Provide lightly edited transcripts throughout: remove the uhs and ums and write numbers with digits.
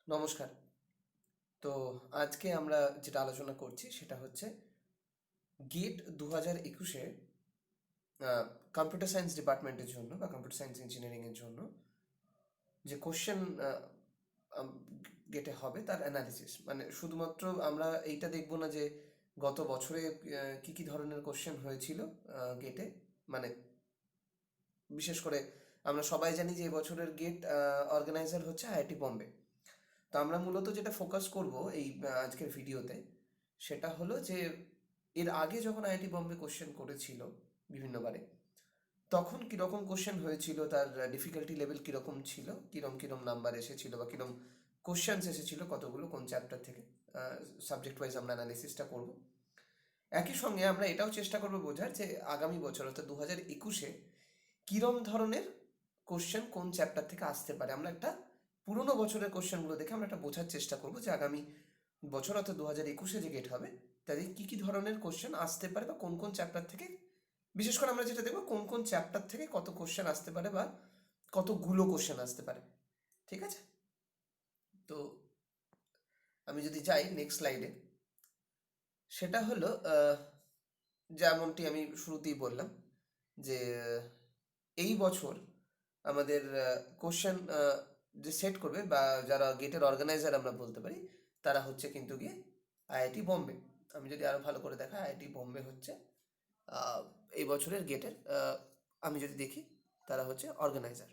নমস্কার। তো আজকে আমরা যেটা আলোচনা করছি সেটা হচ্ছে গেট 2021-এ কম্পিউটার সায়েন্স ডিপার্টমেন্টের জন্য বা কম্পিউটার সায়েন্স ইঞ্জিনিয়ারিংয়ের জন্য যে কোশ্চেন গেটে হবে তার অ্যানালিসিস। মানে শুধুমাত্র আমরা এইটা দেখবো না যে গত বছরে কী কী ধরনের কোশ্চেন হয়েছিল গেটে। মানে বিশেষ করে আমরা সবাই জানি যে এবছরের গেট অর্গানাইজার হচ্ছে আইআইটি বম্বে। তো আমরা মূলত যেটা ফোকাস করব এই আজকের ভিডিওতে সেটা হলো যে এর আগে যখন আইআইটি বম্বে কোশ্চেন করেছিল বিভিন্নবারে, তখন কীরকম কোশ্চেন হয়েছিল, তার ডিফিকাল্টি লেভেল কীরকম ছিল, কীরকম কীরকম নাম্বার এসেছিল বা কীরকম কোশ্চেন্স এসেছিল, কতগুলো কোন চ্যাপ্টার থেকে, সাবজেক্ট ওয়াইজ আমরা অ্যানালিসিসটা করব। একই সঙ্গে আমরা এটাও চেষ্টা করবো বোঝার যে আগামী বছর অর্থাৎ 2021-এ কীরম ধরনের কোশ্চেন কোন চ্যাপ্টার থেকে আসতে পারে। আমরা একটা পুরোনো বছরের কোশ্চেনগুলো দেখে আমরা একটা বোঝার চেষ্টা করবো যে আগামী বছর অর্থাৎ 2021-এ যে গেট হবে তাদের কী কী ধরনের কোশ্চেন আসতে পারে বা কোন কোন চ্যাপ্টার থেকে, বিশেষ করে আমরা যেটা দেখবো কোন কোন চ্যাপ্টার থেকে কত কোশ্চেন আসতে পারে বা কতগুলো কোশ্চেন আসতে পারে। ঠিক আছে? তো আমি যদি যাই নেক্সট স্লাইডে, সেটা হলো যেমনটি আমি শুরুতেই বললাম যে এই বছর আমাদের কোশ্চেন যে সেট করবে বা যারা গেটের অর্গানাইজার আমরা বলতে পারি, তারা হচ্ছে কিন্তু গিয়ে আইআইটি বম্বে। আমি যদি আরও ভালো করে দেখাই, আইআইটি বম্বে হচ্ছে এই বছরের গেটের, আমি যদি দেখি, তারা হচ্ছে অর্গানাইজার।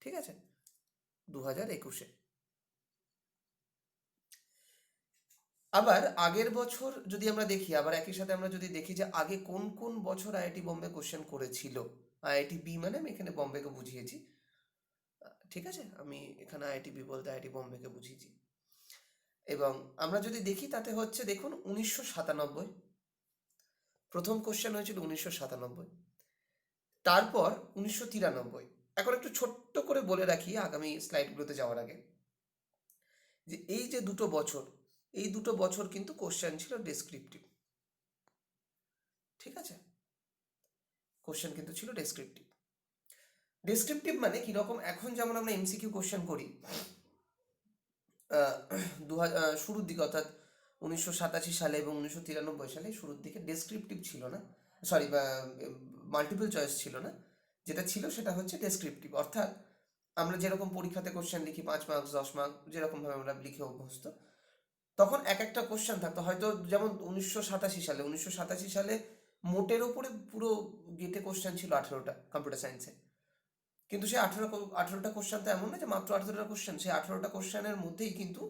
ঠিক আছে? 2021-এ। আবার আগের বছর যদি আমরা দেখি, আবার একই সাথে আমরা যদি দেখি যে আগে কোন কোন বছর আইআইটি বম্বে কোশ্চেন করেছিল। আইআইটি বি মানে আমি এখানে বম্বেকে বুঝিয়েছি। ঠিক আছে, আমি এখানে আইআইটি বি বলতে আইআইটি বম্বেকে বুঝিয়েছি। এবং আমরা যদি দেখি তাতে হচ্ছে দেখুন 1997 প্রথম কোশ্চেন হয়েছিল 1997, তারপর 1993। এখন একটু ছোট্ট করে বলে রাখি আগামী স্লাইডগুলোতে যাওয়ার আগে, যে এই যে দুটো বছর, এই দুটো বছর কিন্তু কোশ্চেন ছিল ডেসক্রিপটিভ। ঠিক আছে? কোশ্চেন কিন্তু ছিল ডেসক্রিপটিভ। ডেসক্রিপটিভ মানে কীরকম, এখন যেমন আমরা এমসিকিউ কোশ্চেন করি শুরুর দিকে অর্থাৎ 1987 সালে এবং 1993 সালে শুরুর দিকে ডেসক্রিপটিভ ছিল না, সরি, মাল্টিপল চয়েস ছিল না। যেটা ছিল সেটা হচ্ছে ডেসক্রিপটিভ, অর্থাৎ আমরা যেরকম পরীক্ষাতে কোশ্চেন লিখি 5 মার্কস 10 মার্ক যেরকমভাবে আমরা লিখে অভ্যস্ত, তখন এক একটা কোশ্চেন থাকতো। হয়তো যেমন 1987 সালে মোটের ওপরে পুরো গেটে কোশ্চেন ছিল 18টা কম্পিউটার সায়েন্সে। কিন্তু সেই 18টা কোশ্চেন তো এমন না যে মাত্র 18টা কোশ্চেন, সেই 18টা কোশ্চেনের মধ্যেই কিন্তু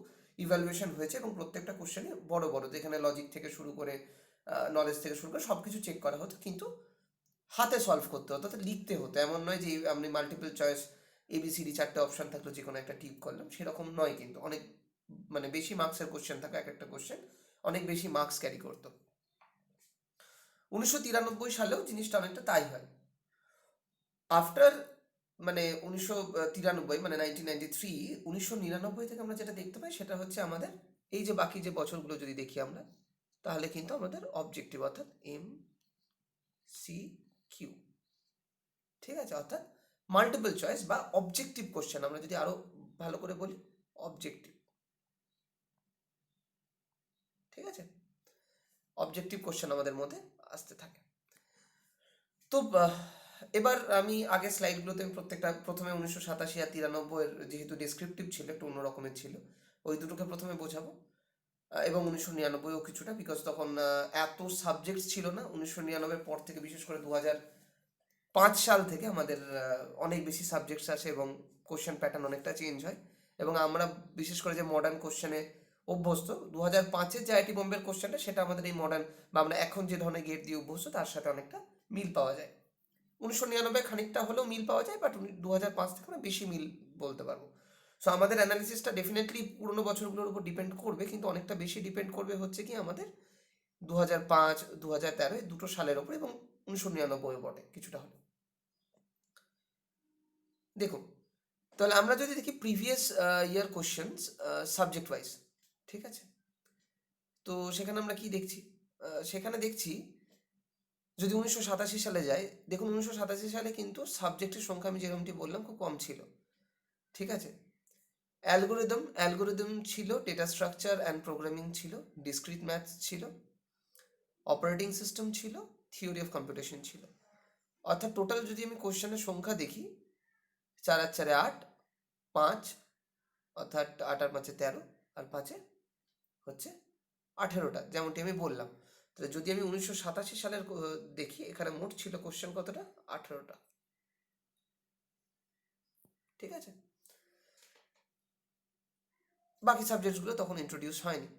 ইভ্যালুয়েশন হয়েছে এবং প্রত্যেকটা কোশ্চেনই বড় বড়, যেখানে লজিক থেকে শুরু করে নলেজ থেকে শুরু করে সব কিছু চেক করা হতো, কিন্তু হাতে সলভ করতে হতো, অর্থাৎ লিখতে হতো। এমন নয় যে আপনি মাল্টিপল চয়েস এবিসিডি 4টে অপশান থাকলো, যে কোনো একটা টিক করলাম, সেরকম নয়। কিন্তু অনেক মানে বেশি মার্কসের কোশ্চেন থাকা, এক একটা কোশ্চেন অনেক বেশি মার্কস ক্যারি করতো। 1993 সালেও জিনিসটা অনেকটা তাই হয়। আফটার মানে 1993 মানে 1993 থেকে আমরা যেটা দেখতে পাই সেটা হচ্ছে আমাদের এই যে বাকি যে বছরগুলো যদি দেখি আমরা, তাহলে কিন্তু আমাদের অবজেক্টিভ অর্থাৎ MCQ। ঠিক আছে? অর্থাৎ মাল্টিপল চয়েস বা অবজেক্টিভ কোশ্চেন, আমরা যদি আরো ভালো করে বলি অবজেক্টিভ। ঠিক আছে? অবজেক্টিভ কোশ্চেন আমাদের মধ্যে আসতে থাকে। তো এবার আমি আগের স্লাইডগুলোতে আমি প্রত্যেকটা প্রথমে 1987 আর 93 যেহেতু ডেসক্রিপটিভ ছিল, একটু অন্য রকমের ছিল, ওই দুটোকে প্রথমে বোঝাবো। এবং 1999ও কিছুটা, বিকজ তখন এত সাবজেক্টস ছিল না। 1999 পর থেকে, বিশেষ করে 2005 সাল থেকে আমাদের অনেক বেশি সাবজেক্টস আসে এবং কোশ্চেন প্যাটার্ন অনেকটা চেঞ্জ হয়। এবং আমরা বিশেষ করে যে মডার্ন কোশ্চেনে অভ্যস্ত, 2005-এর যে আইআইটি বোম্বের কোশ্চেনটা, সেটা আমাদের এই মডার্ন বা আমরা এখন যে ধরনের গেট দিয়ে অভ্যস্ত তার সাথে অনেকটা মিল পাওয়া যায়। 1999 খানিকটা হলেও মিল পাওয়া যায়, বাট 2005 থেকে আমরা বেশি মিল বলতে পারবো। সো আমাদের অ্যানালিসিসটা ডেফিনেটলি পুরোনো বছরগুলোর উপর ডিপেন্ড করবে, কিন্তু অনেকটা বেশি ডিপেন্ড করবে হচ্ছে কি আমাদের 2005 2013 এই দুটো সালের ওপর, এবং 1999 বটে কিছুটা হলে। দেখুন, তাহলে আমরা যদি দেখি previous year questions subject wise, ঠিক আছে? তো সেখানে আমরা কি দেখছি? সেখানে দেখছি যদি 1987 সালে যাই, দেখুন 1987 সালে কিন্তু সাবজেক্টের সংখ্যা আমি যেরকমটি বললাম খুব কম ছিল। ঠিক আছে? অ্যালগোরিদম ছিল, ডেটা স্ট্রাকচার অ্যান্ড প্রোগ্রামিং ছিল, ডিসক্রিট ম্যাথস ছিল, অপারেটিং সিস্টেম ছিল, থিওরি অফ কম্পিউটেশন ছিল। অর্থাৎ টোটাল যদি আমি কোশ্চেনের সংখ্যা দেখি, 4 আর 4 8, 5, অর্থাৎ 8 আর 5 13, আর 5 হচ্ছে 18টা, যেমনটি আমি বললাম। তাহলে যদি আমি 1987 সালের দেখি, এখানে মোট ছিল কোশ্চেন কতটা? 18টা। ঠিক আছে, বাকি সাবজেক্টসগুলো তখন ইন্ট্রোডিউস হয়নি।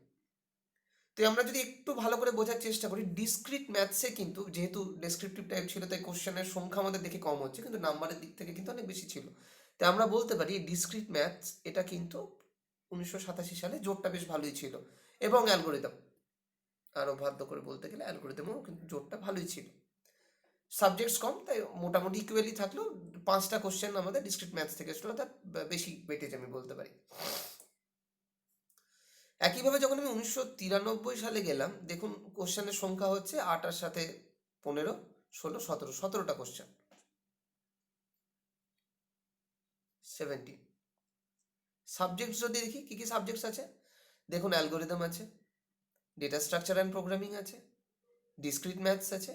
তো আমরা যদি একটু ভালো করে বোঝার চেষ্টা করি, ডিসক্রিট ম্যাথসে কিন্তু যেহেতু ডেসক্রিপটিভ টাইপ ছিল, তাই কোশ্চেনের সংখ্যা আমাদের দেখে কম হচ্ছে, কিন্তু নাম্বারের দিক থেকে কিন্তু অনেক বেশি ছিল। তাই আমরা বলতে পারি ডিসক্রিট ম্যাথস এটা কিন্তু 1987 সালে জোরটা বেশ ভালোই ছিল। এবং অ্যালগোরিদম, আরও বাধ্য করে বলতে গেলে অ্যালগোরিদমও কিন্তু জোরটা ভালোই ছিল। সাবজেক্টস কম, তাই মোটামুটি ইকুয়ালি থাকলেও 5টা কোশ্চেন আমাদের ডিসক্রিট ম্যাথস থেকে ছিল, তার বেশি ওয়েটেজ আমি বলতে পারি। একইভাবে যখন আমি 1993 সালে গেলাম, দেখুন কোশ্চেনের সংখ্যা হচ্ছে 8 আর সাথে 15, 16, 17, 17টা কোশ্চেন, 17। সাবজেক্টস যদি দেখি কি কি সাবজেক্টস আছে, দেখুন অ্যালগোরিদম আছে, ডেটা স্ট্রাকচার অ্যান্ড প্রোগ্রামিং আছে, ডিসক্রিট ম্যাথস আছে,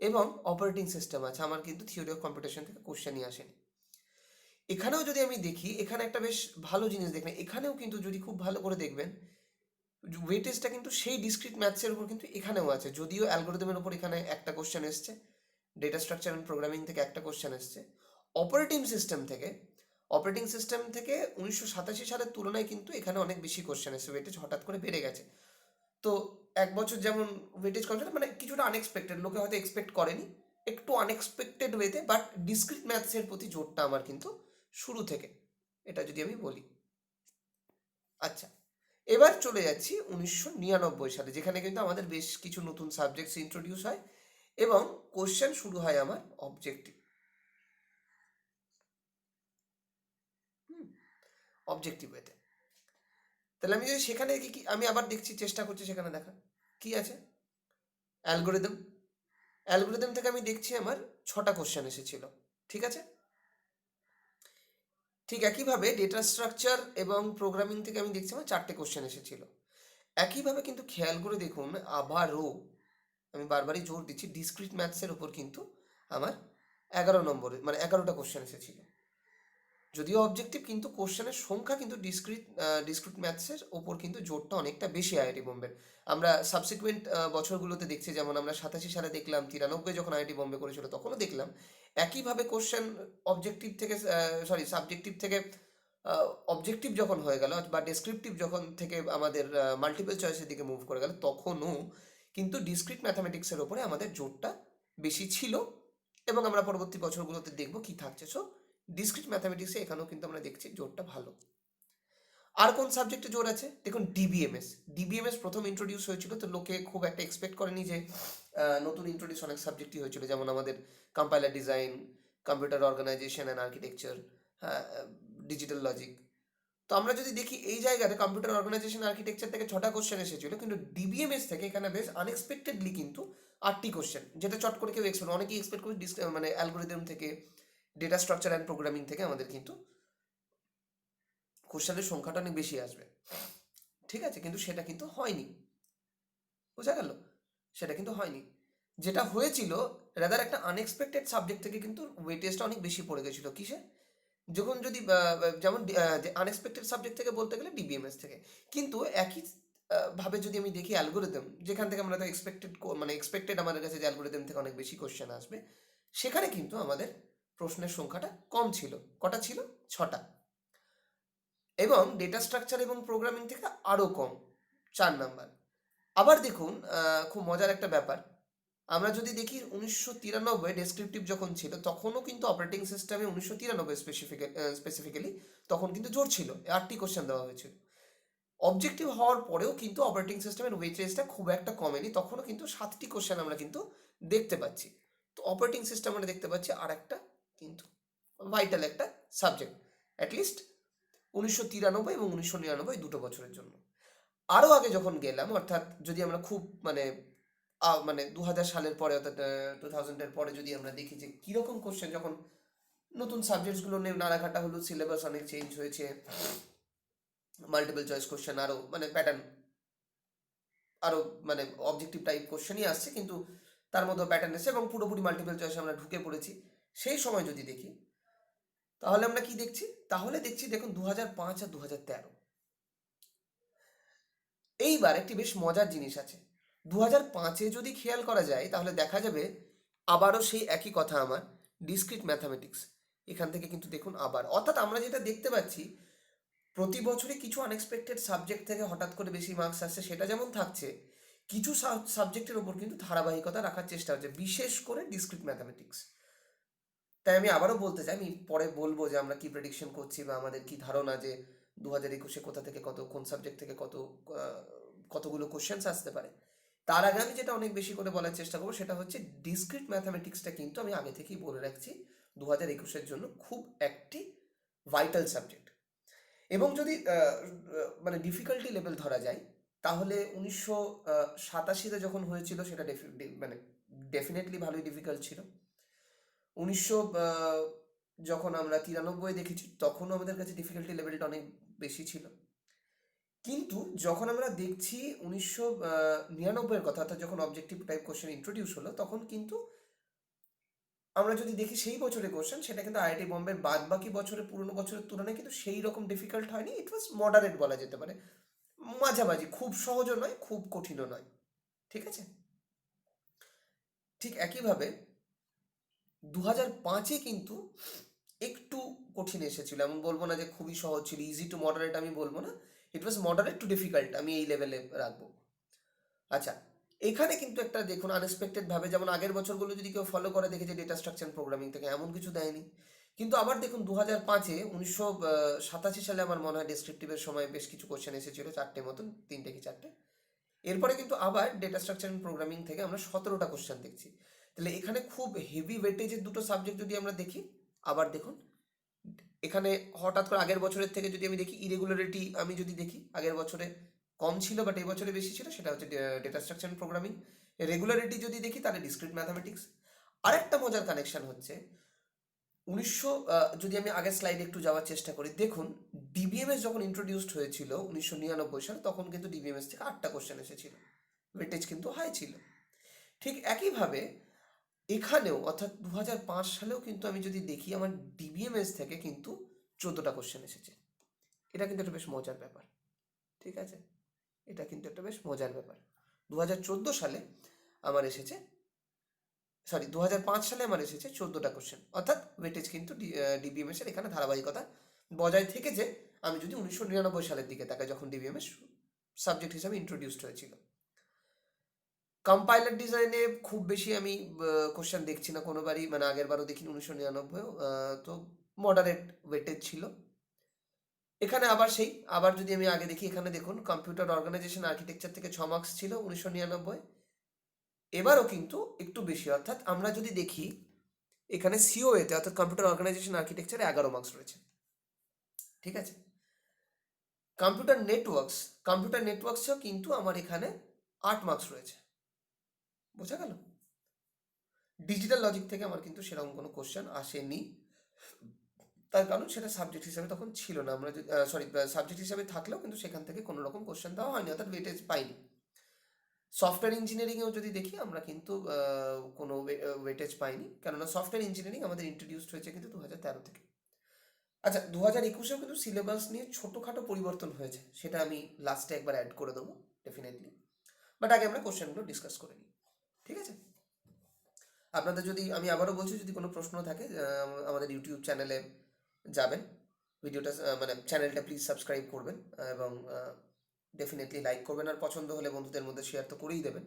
এবং অপারেটিং সিস্টেম আছে। আমার কিন্তু থিওরি অফ কম্পিউটেশন থেকে কোশ্চেনই আসেনি। এখানেও যদি আমি দেখি, এখানে একটা বেশ ভালো জিনিস দেখবেন, এখানেও কিন্তু যদি খুব ভালো করে দেখবেন, ওয়েটেজটা কিন্তু সেই ডিসক্রিট ম্যাথসের উপর কিন্তু এখানেও আছে। যদিও অ্যালগোরিদমের উপর এখানে একটা কোশ্চেন এসছে, ডেটা স্ট্রাকচার অ্যান্ড প্রোগ্রামিং থেকে একটা কোশ্চেন এসছে, অপারেটিং সিস্টেম থেকে 1987 সালের তুলনায় কিন্তু এখানে অনেক বেশি কোশ্চেন এসছে, ওয়েটেজ হঠাৎ করে বেড়ে গেছে। তো এক বছর যেমন ওয়েটেজ কম ছিল, মানে কিছুটা আনএক্সপেক্টেড, লোকে হয়তো এক্সপেক্ট করেনি, একটু আনএক্সপেক্টেড ওয়েতে, বাট ডিসক্রিট ম্যাথসের প্রতি জোরটা আমার কিন্তু শুরু থেকে, এটা যদি আমি বলি। আচ্ছা, এবার চলে যাচ্ছি 1999 সালে, যেখানে কিন্তু আমাদের বেশ কিছু নতুন সাবজেক্টস ইন্ট্রোডিউস হয় এবং কোশ্চেন শুরু হয় আমার অবজেক্টিভ ওয়েতে। তাহলে আমি যদি সেখানে কি আমি আবার দেখছি, চেষ্টা করছি সেখানে দেখা কি আছে। অ্যালগোরিদম থেকে আমি দেখছি আমার 6টা কোশ্চেন এসেছিল। ঠিক আছে, ঠিক একইভাবে ডেটা স্ট্রাকচার এবং প্রোগ্রামিং থেকে আমি দেখছি আমার 4টে কোশ্চেন এসেছিল। একইভাবে কিন্তু খেয়াল করে দেখুন, আবারও আমি বারবারই জোর দিচ্ছি, ডিসক্রিট ম্যাথসের উপর কিন্তু আমার 11 নম্বরে, মানে 11টা কোশ্চেন এসেছিল। যদিও অবজেক্টিভ, কিন্তু কোশ্চেনের সংখ্যা কিন্তু ডিসক্রিট ম্যাথসের ওপর কিন্তু জোরটা অনেকটা বেশি আইআইটি বোম্বের। আমরা সাবসিকুয়েন্ট বছরগুলোতে দেখছি, যেমন আমরা 87 সালে দেখলাম, 93 যখন আইআইটি বোম্বে করেছিল তখনও দেখলাম একইভাবে কোশ্চেন অবজেক্টিভ থেকে, সাবজেক্টিভ থেকে অবজেক্টিভ যখন হয়ে গেল, বা ডেসক্রিপটিভ যখন থেকে আমাদের মাল্টিপল চয়েসের দিকে মুভ করে গেল, তখনও কিন্তু ডিসক্রিট ম্যাথামেটিক্সের ওপরে আমাদের জোরটা বেশি ছিল। এবং আমরা পরবর্তী বছরগুলোতে দেখব কি থাকছে। সো ডিসক্রিট ম্যাথামেটিক্সে এখানেও কিন্তু আমরা দেখছি জোরটা ভালো। আর কোন সাবজেক্টে জোর আছে দেখুন, ডিবিএমএস প্রথম ইন্ট্রোডিউস হয়েছিল, তো লোকে খুব একটা এক্সপেক্ট করেনি যে নতুন ইন্ট্রোডিউস অনেক সাবজেক্টই হয়েছিল, যেমন আমাদের compiler design, computer organization and architecture, হ্যাঁ, ডিজিটাল লজিক। তো আমরা যদি দেখি এই জায়গাতে কম্পিউটার অর্গানাইজেশন আর্কিটেকচার থেকে 6টা কোশ্চেন এসেছিল, কিন্তু ডিবিএমএস থেকে এখানে বেশ আনএক্সপেক্টেডলি কিন্তু 8টি কোশ্চেন, যেটা চট করে কেউ এক্সপেক্ট, অনেকেই এক্সপেক্ট করে মানে অ্যালগোরিদম থেকে, ডেটা স্ট্রাকচার অ্যান্ড প্রোগ্রামিং থেকে আমাদের কিন্তু কোশ্চেনের সংখ্যাটা অনেক বেশি আসবে। ঠিক আছে, কিন্তু সেটা কিন্তু হয়নি, বোঝা গেল, সেটা কিন্তু হয়নি। যেটা হয়েছিল, রাদার একটা আনএক্সপেক্টেড সাবজেক্ট থেকে কিন্তু ওয়েটেজটা অনেক বেশি পড়ে গেছিলো। কিসে? যখন যদি যেমন আনএক্সপেক্টেড সাবজেক্ট থেকে বলতে গেলে ডিবিএমএস থেকে, কিন্তু একই ভাবে যদি আমি দেখি অ্যালগোরিদম, যেখান থেকে আমরা তো এক্সপেক্টেড আমাদের কাছে যে অ্যালগোরিদম থেকে অনেক বেশি কোশ্চেন আসবে, সেখানে কিন্তু আমাদের প্রশ্নের সংখ্যাটা কম ছিল। কটা ছিল? 6টা। এবং ডেটা স্ট্রাকচার এবং প্রোগ্রামিং থেকে আরও কম, 4 নাম্বার। আবার দেখুন, খুব মজার একটা ব্যাপার, আমরা যদি দেখি 1993 ডেসক্রিপটিভ যখন ছিল, তখনও কিন্তু অপারেটিং সিস্টেমে 1993 স্পেসিফিক্যালি তখন কিন্তু জোর ছিল, 8টি কোশ্চেন দেওয়া হয়েছিল। অবজেক্টিভ হওয়ার পরেও কিন্তু অপারেটিং সিস্টেমের ওয়েটেজটা খুব একটা কমেনি, তখনও কিন্তু 7টি কোশ্চেন আমরা কিন্তু দেখতে পাচ্ছি। তো অপারেটিং সিস্টেম আমরা দেখতে পাচ্ছি আর একটা কিন্তু ভাইটাল একটা সাবজেক্ট, অ্যাটলিস্ট 1993 এবং 1999 দুটো বছরের জন্য। আরও আগে যখন গেলাম, অর্থাৎ যদি আমরা খুব মানে 2000 সালের পরে, অর্থাৎ 2000-এর পরে যদি আমরা দেখি যে কীরকম কোশ্চেন, যখন নতুন সাবজেক্টসগুলো না রাখাটা হলো, সিলেবাস অনেক চেঞ্জ হয়েছে, মাল্টিপল চয়েস কোশ্চেন আরও মানে প্যাটার্ন আরও মানে অবজেক্টিভ টাইপ কোশ্চেনই আসছে, কিন্তু তার মধ্যে প্যাটার্ন এসে এবং পুরোপুরি মাল্টিপল চয়েসে আমরা ঢুকে পড়েছি। সেই সময় যদি দেখি তাহলে আমরা কি দেখছি, তাহলে দেখছি দেখুন 2005 আর 2013। এইবার একটি বেশ মজার জিনিস আছে, 2005-এ যদি খেয়াল করা যায় তাহলে দেখা যাবে আবারও সেই একই কথা আমার, ডিসক্রিট ম্যাথামেটিক্স। এখান থেকে কিন্তু দেখুন আবার, অর্থাৎ আমরা যেটা দেখতে পাচ্ছি প্রতি বছরই কিছু আনএক্সপেক্টেড সাবজেক্ট থেকে হঠাৎ করে বেশি মার্কস আসছে, সেটা যেমন থাকছে, কিছু সাবজেক্টের ওপর কিন্তু ধারাবাহিকতা রাখার চেষ্টা হচ্ছে, বিশেষ করে ডিসক্রিট ম্যাথামেটিক্স। তাই আমি আবারও বলতে চাই, আমি পরে বলবো যে আমরা কি প্রেডিকশন করছি বা আমাদের কি ধারণা যে 2021-এ কোথা থেকে কত, কোন সাবজেক্ট থেকে কতগুলো কোশ্চেন্স আসতে পারে। তার আগে আমি যেটা অনেক বেশি করে বলার চেষ্টা করবো সেটা হচ্ছে ডিসক্রিট ম্যাথামেটিক্সটা কিন্তু আমি আগে থেকেই বলে রাখছি 2021-এর জন্য খুব একটি ভাইটাল সাবজেক্ট। এবং যদি মানে ডিফিকাল্টি লেভেল ধরা যায় তাহলে 1987-তে যখন হয়েছিল সেটা মানে ডেফিনেটলি ভালোই ডিফিকাল্ট ছিল। 1900 যখন আমরা 93 দেখেছি তখনও আমাদের কাছে ডিফিকাল্টি লেভেলটা অনেক বেশি ছিল। কিন্তু যখন আমরা দেখছি 1999-এর কথা, অর্থাৎ যখন অবজেক্টিভ টাইপ কোশ্চেন ইন্ট্রোডিউস হলো, তখন কিন্তু আমরা যদি দেখি সেই বছরের কোশ্চেন, সেটা কিন্তু আইআইটি বোম্বের বাদ বাকি বছরের পুরনো বছরের তুলনায় কিন্তু সেই রকম ডিফিকাল্ট হয়নি। ইট ওয়াজ মডারেট বলা যেতে পারে, মাঝামাঝি, খুব সহজও নয় খুব কঠিনও নয়। ঠিক আছে, ঠিক একইভাবে 2005-এ কিন্তু একটু কঠিন এসেছিল, এমন বলবো না যে খুবই সহজ ছিল, ইজি টু মডারেট আমি বলবো না, ইট ওয়াজ মডারেট টু ডিফিকাল্ট, আমি এই লেভেলে রাখবো। আচ্ছা, এখানে কিন্তু একটা দেখুন আনএক্সপেক্টেড ভাবে, যেমন আগের বছরগুলো যদি কেউ ফলো করে দেখেছে ডেটা স্ট্রাকচার প্রোগ্রামিং থেকে এমন কিছু দেয়নি, কিন্তু আবার দেখুন 2005-এ 1987 সালে আমার মনে হয় ডেসক্রিপটিভের সময় বেশ কিছু কোশ্চেন এসেছিল, 4টে মতন, 3টে কি 4টে। এরপরে কিন্তু আবার ডেটা স্ট্রাকচার প্রোগ্রামিং থেকে আমরা 17টা কোশ্চেন দেখছি। তাহলে এখানে খুব হেভি ওয়েটেজের দুটো সাবজেক্ট যদি আমরা দেখি, আবার দেখুন এখানে হঠাৎ করে আগের বছরের থেকে যদি আমি দেখি ইরেগুলারিটি, আমি যদি দেখি আগের বছরে কম ছিল বাট এই বছরে বেশি ছিল, সেটা হচ্ছে ডেটা স্ট্রাকচার প্রোগ্রামিং। রেগুলারিটি যদি দেখি তাহলে ডিসক্রিট ম্যাথামেটিক্স। আরেকটা মজার কানেকশন হচ্ছে যদি আমি আগের স্লাইডে একটু যাওয়ার চেষ্টা করি, দেখুন ডিবিএমএস যখন ইন্ট্রোডিউসড হয়েছিল 1999 সালে, তখন কিন্তু ডিবিএমএস থেকে 8টা কোশ্চেন এসেছিল, ওয়েটেজ কিন্তু হাই ছিল। ঠিক একইভাবে এখানেও, অর্থাৎ 2005 সালেও কিন্তু আমি যদি দেখি আমার ডিবিএমএস থেকে কিন্তু 14টা কোশ্চেন এসেছে। এটা কিন্তু একটা বেশ মজার ব্যাপার। ঠিক আছে, এটা কিন্তু একটা বেশ মজার ব্যাপার। 2014 সালে আমার এসেছে, 2005 সালে আমার এসেছে 14টা কোশ্চেন, অর্থাৎ ওয়েটেজ কিন্তু ডিবিএমএস এর এখানে ধারাবাহিকতা বজায় থেকেছে। আমি যদি 1999 সালের দিকে তাকাই, যখন ডিবিএমএস সাবজেক্ট হিসাবে ইন্ট্রোডিউসড হয়েছিল। কম্পাইলার ডিজাইনে খুব বেশি আমি কোশ্চেন দেখছি না কোনোবারই, মানে আগের বারও দেখিনি 1999, তো মডারেট ওয়েটেজ ছিল। এখানে আবার যদি আমি আগে দেখি, এখানে দেখুন কম্পিউটার অর্গানাইজেশন আর্কিটেকচার থেকে 6 মার্কস ছিল 1999, এবারও কিন্তু একটু বেশি, অর্থাৎ আমরা যদি দেখি এখানে সিওএতে অর্থাৎ কম্পিউটার অর্গানাইজেশন আর্কিটেকচারে 11 মার্কস রয়েছে। ঠিক আছে, কম্পিউটার নেটওয়ার্কসেও কিন্তু আমার এখানে 8 মার্কস রয়েছে। বোঝা গেল? ডিজিটাল লজিক থেকে আমার কিন্তু সেরকম কোনো কোশ্চেন আসেনি, তার কারণ সেটা সাবজেক্ট হিসাবে তখন ছিল না। আমরা যদি সাবজেক্ট হিসাবে থাকলেও কিন্তু সেখান থেকে কোনো রকম কোশ্চেন দেওয়া হয়নি, অর্থাৎ ওয়েটেজ পাইনি। সফটওয়্যার ইঞ্জিনিয়ারিংয়েও যদি দেখি আমরা কিন্তু কোনো ওয়েটেজ পাইনি, কেননা সফটওয়্যার ইঞ্জিনিয়ারিং আমাদের ইন্ট্রোডিউসড হয়েছে কিন্তু 2013 থেকে। আচ্ছা, 2021-এও কিন্তু সিলেবাস নিয়ে ছোটোখাটো পরিবর্তন হয়েছে, সেটা আমি লাস্টে একবার অ্যাড করে দেবো ডেফিনেটলি, বাট আগে আমরা কোশ্চেনগুলো ডিসকাস করে নিই। ঠিক আছে, আপনাদের যদি, আমি আবারও বলছি, যদি কোনো প্রশ্ন থাকে আমাদের ইউটিউব চ্যানেলে যাবেন, ভিডিওটা মানে চ্যানেলটা প্লিজ সাবস্ক্রাইব করবেন এবং ডেফিনেটলি লাইক করবেন, আর পছন্দ হলে বন্ধুদের মধ্যে শেয়ার তো করেই দেবেন।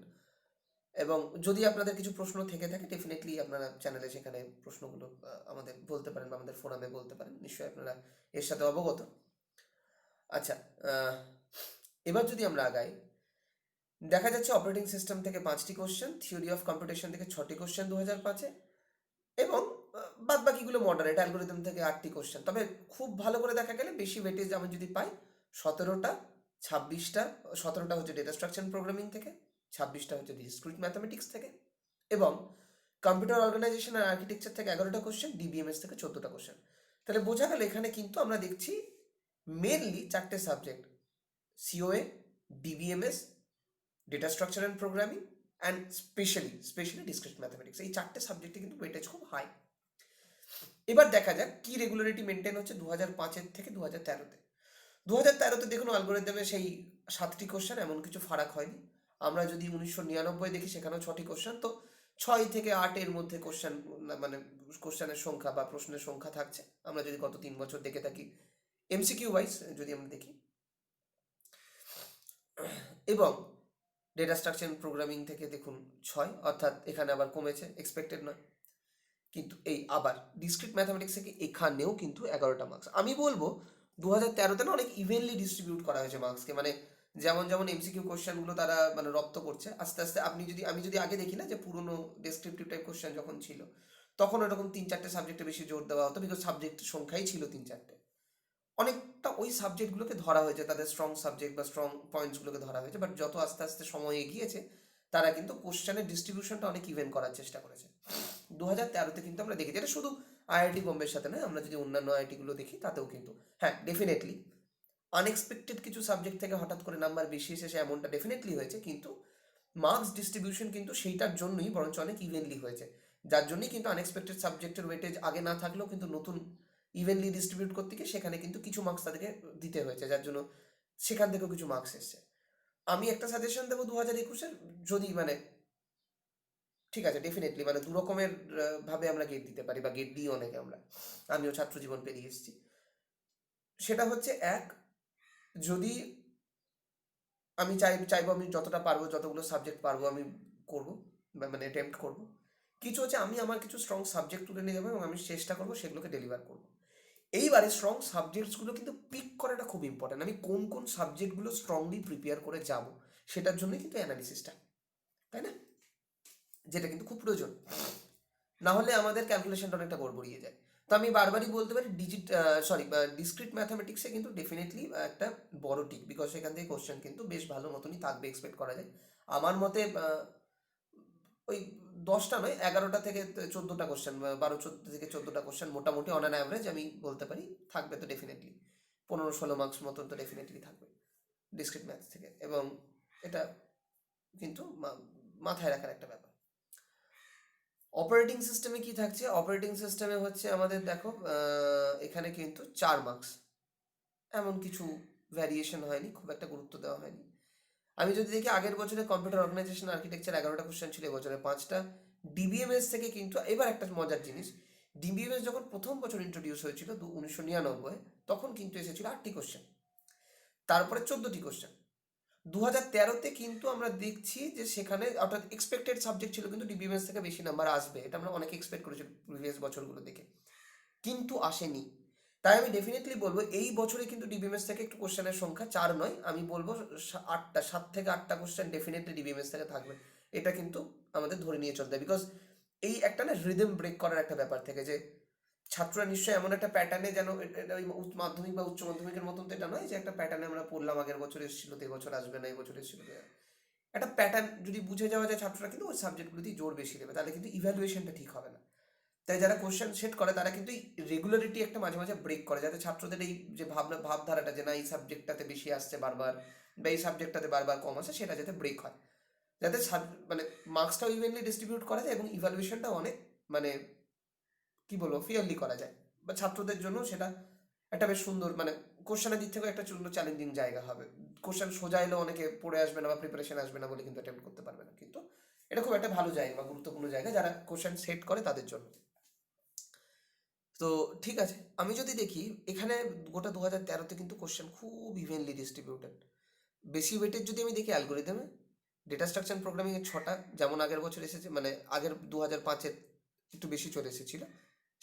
এবং যদি আপনাদের কিছু প্রশ্ন থেকে থাকে ডেফিনেটলি আপনারা চ্যানেলে সেখানে প্রশ্নগুলো আমাদের বলতে পারেন বা আমাদের ফোরামে বলতে পারেন, নিশ্চয়ই আপনারা এর সাথে অবগত। আচ্ছা, এবার যদি আমরা আগাই, দেখা যাচ্ছে অপারেটিং সিস্টেম থেকে 5টি কোশ্চেন, থিওরি অফ কম্পিউটেশন থেকে 6টি কোশ্চেন 2005-এ, এবং বাদ বাকিগুলো মডারেট, অ্যালগোরিদম থেকে 8টি কোশ্চেন। তবে খুব ভালো করে দেখা গেলে বেশি ওয়েটেজ আমি যদি পাই 17টা, 17টা হচ্ছে ডেটা স্ট্রাকচার প্রোগ্রামিং থেকে, 26টা হচ্ছে ডিসক্রিট ম্যাথামেটিক্স থেকে, এবং কম্পিউটার অর্গানাইজেশন আর আর্কিটেকচার থেকে 11টা কোশ্চেন, ডিবিএমএস থেকে 14টা কোশ্চেন। তাহলে বোঝা গেল এখানে কিন্তু আমরা দেখছি মেনলি 4টে subject, COA, DBMS, data structure and programming and specially discrete mathematics, এই 4টে সাবজেক্টে কিন্তু ওয়েটেজ খুব হাই। এবার দেখা যাক কি রেগুলারিটি মেনটেন হচ্ছে 2005-এর থেকে 2013-তে। 2013-তে দেখুন অ্যালগরিদমে সেই 7টি কোশ্চেন, এমন কিছু ফারাক হয়নি। আমরা যদি 1999 দেখি সেখানেও 6টি কোশ্চেন, তো 6 থেকে 8-এর মধ্যে কোশ্চেন, মানে কোশ্চেনের সংখ্যা বা প্রশ্নের সংখ্যা থাকছে। আমরা যদি গত 3 বছর দেখে থাকি এমসিকিউ ওয়াইজ যদি আমরা দেখি, এবং ডেটা স্ট্রাকচার প্রোগ্রামিং থেকে দেখুন 6, অর্থাৎ এখানে আবার কমেছে, এক্সপেক্টেড নয়। কিন্তু এই আবার ডিসক্রিট ম্যাথামেটিক্স থেকে এখানেও কিন্তু 11টা মার্কস। আমি বলবো 2013-তে না অনেক ইভেনলি ডিস্ট্রিবিউট করা হয়েছে মার্কসকে, মানে যেমন যেমন এমসিকিউ কোশ্চেনগুলো তারা মানে রপ্ত করছে আস্তে আস্তে। আমি যদি আগে দেখি না যে পুরনো ডেসক্রিপটিভ টাইপ কোশ্চেন যখন ছিল, তখন এরকম 3-4টে সাবজেক্টে বেশি জোর দেওয়া হতো, বিকজ সাবজেক্টের সংখ্যাই ছিল 3-4টে। অনেকটা ওই সাবজেক্টগুলোকে ধরা হয়েছে, তাদের স্ট্রং সাবজেক্ট বা স্ট্রং পয়েন্টসগুলোকে ধরা হয়েছে। বাট যত আস্তে আস্তে সময় এগিয়েছে, তারা কিন্তু কোশ্চেনের ডিস্ট্রিবিউশনটা অনেক ইভেন করার চেষ্টা করেছে। 2013-তে কিন্তু আমরা দেখেছি, এটা শুধু আইআইটি বোম্বের সাথে নয়, আমরা যদি অন্যান্য আইআইটিগুলো দেখি তাতেও কিন্তু, হ্যাঁ ডেফিনেটলি আনএক্সপেক্টেড কিছু সাবজেক্ট থেকে হঠাৎ করে নাম্বার বেশি এসেছে, এমনটা ডেফিনেটলি হয়েছে। কিন্তু মার্কস ডিস্ট্রিবিউশন কিন্তু সেইটার জন্যই বরঞ্চ অনেক ইভেনলি হয়েছে, যার জন্যই কিন্তু আনএক্সপেক্টেড সাবজেক্টের ওয়েটেজ আগে না থাকলেও কিন্তু নতুন ইভেনলি ডিস্ট্রিবিউট করতে গিয়ে সেখানে কিন্তু কিছু মার্কস তাদেরকে দিতে হয়েছে, যার জন্য সেখান থেকেও কিছু মার্কস এসছে। আমি একটা সাজেশন দেবো 2021-এর, যদি মানে ঠিক আছে ডেফিনেটলি মানে দু রকমের ভাবে আমরা গেট দিতে পারি, বা গেট দিই অনেকে আমরা, আমিও ছাত্র জীবন পেরিয়ে এসেছি। সেটা হচ্ছে এক, যদি আমি চাইবো আমি যতটা পারবো, যতগুলো সাবজেক্ট পারবো আমি করবো, মানে অ্যাটেম্প্ট করবো। কিছু হচ্ছে আমি আমার কিছু স্ট্রং সাবজেক্ট তুলে নিয়ে যাবো এবং আমি চেষ্টা করবো সেগুলোকে ডেলিভার করবো। এইবারে স্ট্রং সাবজেক্টসগুলো কিন্তু পিক করাটা খুব ইম্পর্টেন্ট। আমি কোন কোন সাবজেক্টগুলো স্ট্রংলি প্রিপেয়ার করে যাব, সেটার জন্যই কিন্তু অ্যানালিসিসটা, তাই না? যেটা কিন্তু খুব প্রয়োজন, না হলে আমাদের ক্যালকুলেশনটা অনেকটা গড়বড়িয়ে যায়। তো আমি বারবারই বলতে পারি ডিসক্রিট ম্যাথামেটিক্সে কিন্তু ডেফিনেটলি একটা বড় টিক, বিকজ সেখান থেকে কোশ্চেন কিন্তু বেশ ভালো মতনই থাকবে, এক্সপেক্ট করা যায়। আমার মতে ওই 10টা নয়, 11টা থেকে 14টা কোশ্চেন, 12-14 থেকে 14টা কোশ্চেন মোটামুটি অন অ্যান অ্যাভারেজ আমি বলতে পারি থাকবে। তো ডেফিনেটলি 15-16 মার্কস মতন তো ডেফিনেটলি থাকবে ডিসক্রিট ম্যাথস থেকে, এবং এটা কিন্তু মাথায় রাখার একটা ব্যাপার। অপারেটিং সিস্টেমে কি থাকছে? অপারেটিং সিস্টেমে হচ্ছে আমাদের দেখো এখানে কিন্তু 4 মার্কস, এমন কিছু ভ্যারিয়েশন হয়নি, খুব একটা গুরুত্ব দেওয়া হয়নি। আমি যদি দেখি আগের বছরে কম্পিউটার অর্গানাইজেশন আর্কিটেকচার 11টা কোশ্চেন ছিল, এবছরে 5টা। ডিবিএমএস থেকে কিন্তু এবার একটা মজার জিনিস, ডিবিএমএস যখন প্রথম বছর ইন্ট্রোডিউস হয়েছিল 1999, তখন কিন্তু এসেছিল 8টি কোশ্চেন, তারপরে 14টি কোশ্চেন। 2013-তে কিন্তু আমরা দেখছি যে সেখানে অর্থাৎ এক্সপেক্টেড সাবজেক্ট ছিল কিন্তু ডিবিএমএস থেকে বেশি নাম্বার আসবে, এটা আমরা অনেকে এক্সপেক্ট করেছি প্রিভিয়াস বছরগুলো দেখে, কিন্তু আসেনি। তাই আমি ডেফিনেটলি বলবো এই বছরে কিন্তু ডিবিএমএস থেকে একটু কোশ্চেনের সংখ্যা 4 নয়, আমি বলবো 8টা, 7 থেকে 8টা কোশ্চেন ডেফিনেটলি ডিবিএমএস থেকে থাকবে। এটা কিন্তু আমাদের ধরে নিয়ে চলতে হবে, বিকজ এই একটা না রিদম ব্রেক করার একটা ব্যাপার থেকে, যে ছাত্ররা নিশ্চয়ই এমন একটা প্যাটার্নে যেন, এটা ওই মাধ্যমিক বা উচ্চ মাধ্যমিকের মতন তো এটা নয় যে একটা প্যাটার্নে আমরা পড়লাম আগের বছর এসেছিল তো এবছর আসবে না, এই বছর এসেছিল। একটা প্যাটার্ন যদি বুঝে যাওয়া যায়, ছাত্ররা কিন্তু ওই সাবজেক্টগুলোতেই জোর বেশি দেবে, তাহলে কিন্তু ইভ্যালুয়েশনটা ঠিক হবে না। তাই যারা কোশ্চেন সেট করে তারা কিন্তু এই রেগুলারিটি একটা মাঝে মাঝে ব্রেক করে, যাতে ছাত্রদের এই যে ভাবধারাটা যে না এই সাবজেক্টটাতে বেশি আসছে বারবার, বা এই সাবজেক্টটাতে বারবার কম আসে, সেটা যাতে ব্রেক হয়, যাতে মানে মার্কসটাও ইভেনলি ডিস্ট্রিবিউট করা যায় এবং ইভ্যালুয়েশনটাও অনেক মানে কি বলবো ফেয়ারলি করা যায়, বা ছাত্রদের জন্য সেটা একটা বেশ সুন্দর, মানে কোশ্চেনের দিক থেকেও একটা সুন্দর চ্যালেঞ্জিং জায়গা হবে। কোশ্চেন সোজা এলেও অনেকে পড়ে আসবে না বা প্রিপারেশন আসবে না বলে কিন্তু অ্যাটেম্প্ট করতে পারবে না, কিন্তু এটা খুব একটা ভালো জায়গা বা গুরুত্বপূর্ণ জায়গা যারা কোশ্চেন সেট করে তাদের জন্য। তো ঠিক আছে, আমি যদি দেখি এখানে গোটা 2013-তে কিন্তু কোশ্চেন খুব ইভেনলি ডিস্ট্রিবিউটেড। বেশি ওয়েটেজ যদি আমি দেখি অ্যালগোরিদমে, ডেটা স্ট্রাকচার প্রোগ্রামিংয়ের 6টা, যেমন আগের বছর এসেছে, মানে আগের 2005-এর একটু বেশি চলে এসেছিল,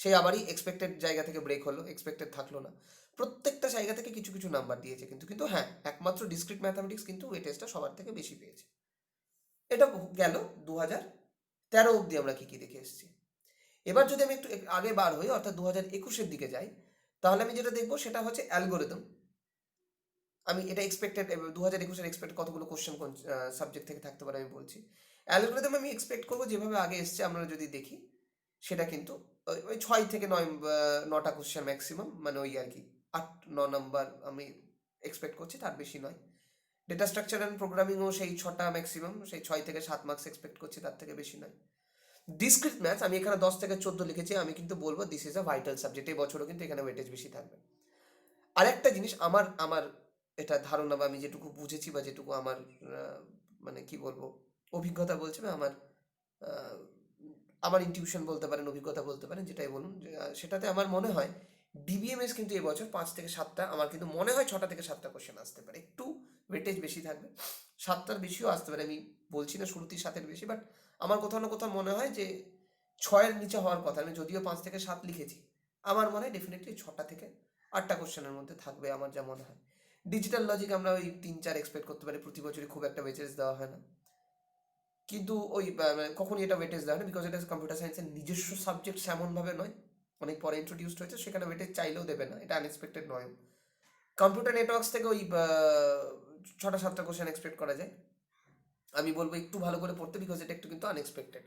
সেই আবারই এক্সপেক্টেড জায়গা থেকে ব্রেক হলো, এক্সপেক্টেড থাকলো না। প্রত্যেকটা জায়গা থেকে কিছু কিছু নাম্বার দিয়েছে, কিন্তু কিন্তু হ্যাঁ একমাত্র ডিসক্রিট ম্যাথামেটিক্স কিন্তু ওয়েটেজটা সবার থেকে বেশি পেয়েছে। এটা গেল 2013 অবধি আমরা কি কি দেখে এসেছি। এবার যদি আমি একটু আগে বার হই, অর্থাৎ 2021-এর দিকে যাই, তাহলে আমি যেটা দেখবো সেটা হচ্ছে অ্যালগোরিদম। আমি এটা এক্সপেক্টেড 2021-এর এক্সপেক্ট কতগুলো কোশ্চেন কোন সাবজেক্ট থেকে থাকতে পারে আমি বলছি। অ্যালগোরিদম আমি এক্সপেক্ট করবো যেভাবে আগে এসছে আমরা যদি দেখি সেটা কিন্তু ওই 6 থেকে 9 9টা কোশ্চেন ম্যাক্সিমাম, মানে ওই আর কি 8-9 নাম্বার আমি এক্সপেক্ট করছি, তার বেশি নয়। ডেটা স্ট্রাকচার অ্যান্ড প্রোগ্রামিংও সেই 6টা ম্যাক্সিমাম, সেই 6 থেকে 7 মার্কস এক্সপেক্ট করছি, তার থেকে বেশি নয়। ডিসক্রিট ম্যাথস আমি এখানে 10 থেকে 14 লিখেছি, আমি কিন্তু বলবো this is a vital subject, এই বছরও কিন্তু এখানে ওয়েটেজ বেশি থাকবে। আরেকটা জিনিস আমার আমার এটা ধারণা বা আমি যেটুকু বুঝেছি বা যেটুকু আমার মানে কি বলবো অভিজ্ঞতা বলছে বা আমার আহ, আমার ইনটিউশন বলতে পারেন, অভিজ্ঞতা বলতে পারেন, যেটাই বলুন, সেটাতে আমার মনে হয় ডিবিএমএস কিন্তু এবছর 5 থেকে 7টা, আমার কিন্তু মনে হয় 6টা থেকে 7টা কোশ্চেন আসতে পারে, একটু ওয়েটেজ বেশি থাকবে, 7টার বেশিও আসতে পারে, আমি বলছি না শুরুতেই 7-এর বেশি, বাট আমার কোথাও না কোথাও মনে হয় যে 6-এর নিচে হওয়ার কথা। আমি যদিও 5 থেকে 7 লিখেছি, আমার মনে হয় ডেফিনেটলি 6টা থেকে 8টা কোশ্চেনের মধ্যে থাকবে, আমার যা মনে হয়। ডিজিটাল লজিক আমরা ওই 3-4 এক্সপেক্ট করতে পারি, প্রতি বছরই খুব একটা ওয়েটেজ দেওয়া হয় না, কিন্তু ওই মানে কখনই এটা ওয়েটেজ দেওয়া হয় না, বিকজ এটা কম্পিউটার সায়েন্সের নিজস্ব সাবজেক্ট এমনভাবে নয়, অনেক পরে ইন্ট্রোডিউসড হয়েছে, সেখানে ওয়েটেজ চাইলেও দেবে না, এটা আনএক্সপেক্টেড নয়। কম্পিউটার নেটওয়ার্কস থেকে ওই 6টা 7টা কোশ্চেন এক্সপেক্ট করা যায়, আমি বলবো একটু ভালো করে পড়তে, বিকজ এটা একটু কিন্তু আনএক্সপেক্টেড।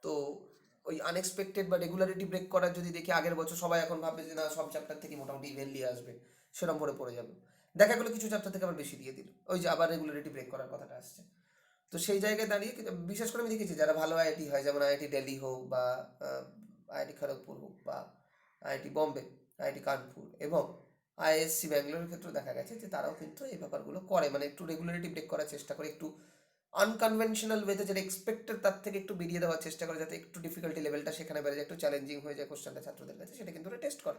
তো ওই আনএক্সপেক্টেড বা রেগুলারিটি ব্রেক করার যদি দেখি, আগের বছর সবাই এখন ভাববে যে না সব চ্যাপ্টার থেকে মোটামুটি ইভেনলি আসবে, সেরকম করে পড়ে যাবে, দেখা গেলো কিছু চ্যাপ্টার থেকে আবার বেশি দিয়ে দিল, ওই যে আবার রেগুলারিটি ব্রেক করার কথাটা আসছে। তো সেই জায়গায় দাঁড়িয়ে বিশেষ করে আমি দেখেছি যারা ভালো আইআইটি হয়, যেমন আইআইটি দিল্লি হোক বা আইআইটি খড়গপুর হোক বা আইআইটি বম্বে, আইআইটি কানপুর এবং আইএসসি ব্যাঙ্গালোরের ক্ষেত্রে দেখা গেছে যে তারাও কিন্তু এই ব্যাপারগুলো করে, মানে একটু রেগুলারিটি ব্রেক করার চেষ্টা করে, একটু আনকনভেনশনাল ওয়েতে যেটা এক্সপেক্টেড তার থেকে একটু বেরিয়ে দেওয়ার চেষ্টা করে, যাতে একটু ডিফিকাল্টি লেভেলটা সেখানে বেড়ে যায়, একটু চ্যালেঞ্জিং হয়ে যায় কোশ্চেনটা ছাত্রদের কাছে, সেটা কিন্তু ওরা টেস্ট করে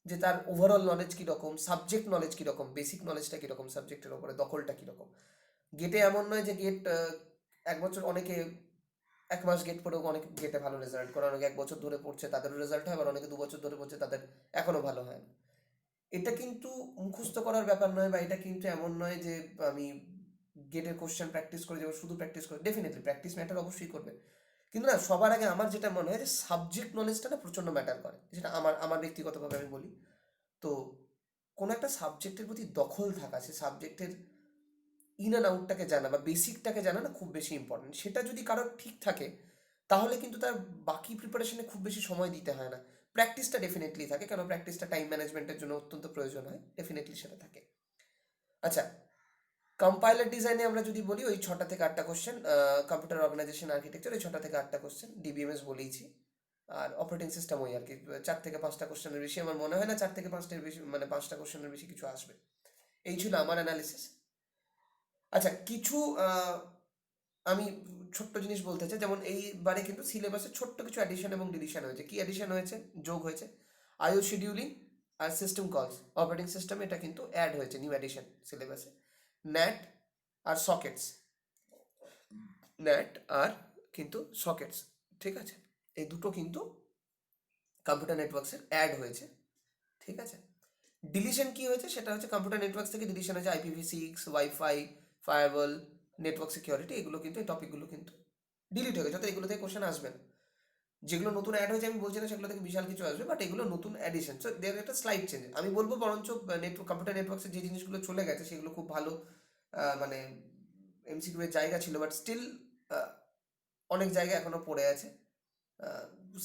যে তার ওভারঅল নলেজ কীরকম, সাবজেক্ট নলেজ কীরকম, বেসিক নলেজটা কীরকম, সাবজেক্টের ওপরে দখলটা কীরকম। গেটে এমন নয় যে গেট 1 বছর, অনেকে 1 মাস গেট পড়েও অনেক গেটে ভালো রেজাল্ট করে, অনেকে 1 বছর ধরে পড়ছে তাদেরও রেজাল্ট হয়, আবার অনেকে 2 বছর ধরে পড়ছে তাদের এখনও ভালো হয় না। এটা কিন্তু মুখস্থ করার ব্যাপার নয়, বা এটা কিন্তু এমন নয় যে আমি গেটের কোশ্চেন প্র্যাকটিস করে যাবো, শুধু প্র্যাকটিস করে, ডেফিনেটলি প্র্যাকটিস ম্যাটার অবশ্যই করবে, কিন্তু না সবার আগে আমার যেটা মনে হয় যে সাবজেক্ট নলেজটা না প্রচণ্ড ম্যাটার করে, যেটা আমার আমার ব্যক্তিগতভাবে আমি বলি। তো কোনো একটা সাবজেক্টের প্রতি দখল থাকা, সে সাবজেক্টের ইন অ্যান্ড আউটটাকে জানা বা বেসিকটাকে জানা না খুব বেশি ইম্পর্টেন্ট, সেটা যদি কারোর ঠিক থাকে তাহলে কিন্তু তার বাকি প্রিপারেশনে খুব বেশি সময় দিতে হয় না। প্র্যাকটিসটা ডেফিনেটলি থাকে, কারণ প্র্যাকটিসটা টাইম ম্যানেজমেন্টের জন্য অত্যন্ত প্রয়োজন হয়, ডেফিনেটলি সেটা থাকে। আচ্ছা, কম্পাইলার ডিজাইনে আমরা যদি বলি ওই 6টা থেকে 8টা কোশ্চেন, কম্পিউটার অর্গানাইজেশন আর্কিটেকচার ওই 6টা থেকে 8টা কোশ্চেন, ডিবিএমএস বলেইছি, আর অপারেটিং সিস্টেম ওই আর কি 4 থেকে 5টা কোশ্চেনের বেশি আমার মনে হয় না, 4 থেকে 5টার বেশি, মানে 5টা কোশ্চেনের বেশি কিছু আসবে। এই ছিল আমার অ্যানালিসিস। আচ্ছা, কিছু আমি ছোট্ট জিনিস বলতে চাই, যেমন এইবারে কিন্তু সিলেবাসে ছোট্ট কিছু অ্যাডিশন এবং ডিলিশন হয়েছে। কি অ্যাডিশন হয়েছে, যোগ হয়েছে, আইও শিডিউলিং আর সিস্টেম কলস, অপারেটিং সিস্টেম, এটা কিন্তু অ্যাড হয়েছে, নিউ অ্যাডিশন সিলেবাসে। ন্যাট আর সকেটস, ন্যাট আর কিন্তু সকেটস, ঠিক আছে, এই দুটো কিন্তু কম্পিউটার নেটওয়ার্কসের অ্যাড হয়েছে, ঠিক আছে। ডিলিশন কি হয়েছে, সেটা হচ্ছে কম্পিউটার নেটওয়ার্কস থেকে ডিলিশন হয়েছে IPv6, wifi, firewall, network security, এগুলো কিন্তু এই টপিকগুলো কিন্তু ডিলিট হয়ে গেছে, অর্থাৎ এগুলো থেকে কোশ্চেন আসবে না। যেগুলো নতুন অ্যাড হয়েছে আমি বলছি না সেগুলো থেকে বিশাল কিছু আসবে, বাট এগুলো নতুন অ্যাডিশন, সো দের একটা স্লাইড চেঞ্জ। আমি বলবো বরঞ্চ নেটওয়ার্ক কম্পিউটার নেটওয়ার্কসের যে জিনিসগুলো চলে গেছে সেগুলো খুব ভালো, মানে MCQ এর জায়গা ছিল, বাট স্টিল অনেক জায়গা এখনো পড়ে আছে।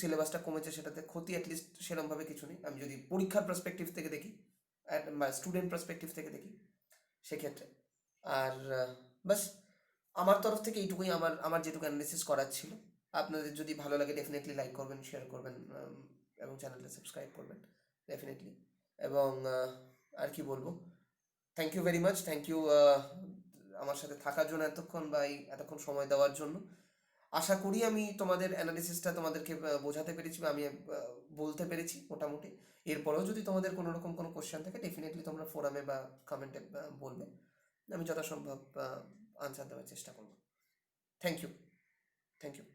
সিলেবাসটা কমেছে, সেটাতে ক্ষতি অ্যাটলিস্ট সেরকমভাবে কিছু নেই, আমি যদি পরীক্ষার পার্সপেক্টিভ থেকে দেখি, স্টুডেন্ট পার্সপেক্টিভ থেকে দেখি সেক্ষেত্রে। আর বাস আমার তরফ থেকে এইটুকুই, আমার আমার যেটুকু অ্যানালিসিস করার ছিল। আপনাদের যদি ভালো লাগে ডেফিনেটলি লাইক করবেন, শেয়ার করবেন, এবং চ্যানেলটা সাবস্ক্রাইব করবেন ডেফিনেটলি। এবং আর কি বলবো, thank you very much, thank you আমার সাথে থাকার জন্য এতক্ষণ, বা এই এতক্ষণ সময় দেওয়ার জন্য। আশা করি আমি তোমাদের অ্যানালিসিসটা তোমাদেরকে বোঝাতে পেরেছি, বা আমি বলতে পেরেছি মোটামুটি। এরপরেও যদি তোমাদের কোনো রকম কোনো কোশ্চেন থাকে ডেফিনেটলি তোমরা ফোরামে বা কমেন্টে বলবে, আমি যথাসম্ভব আনসার দেওয়ার চেষ্টা করব। Thank you, thank you.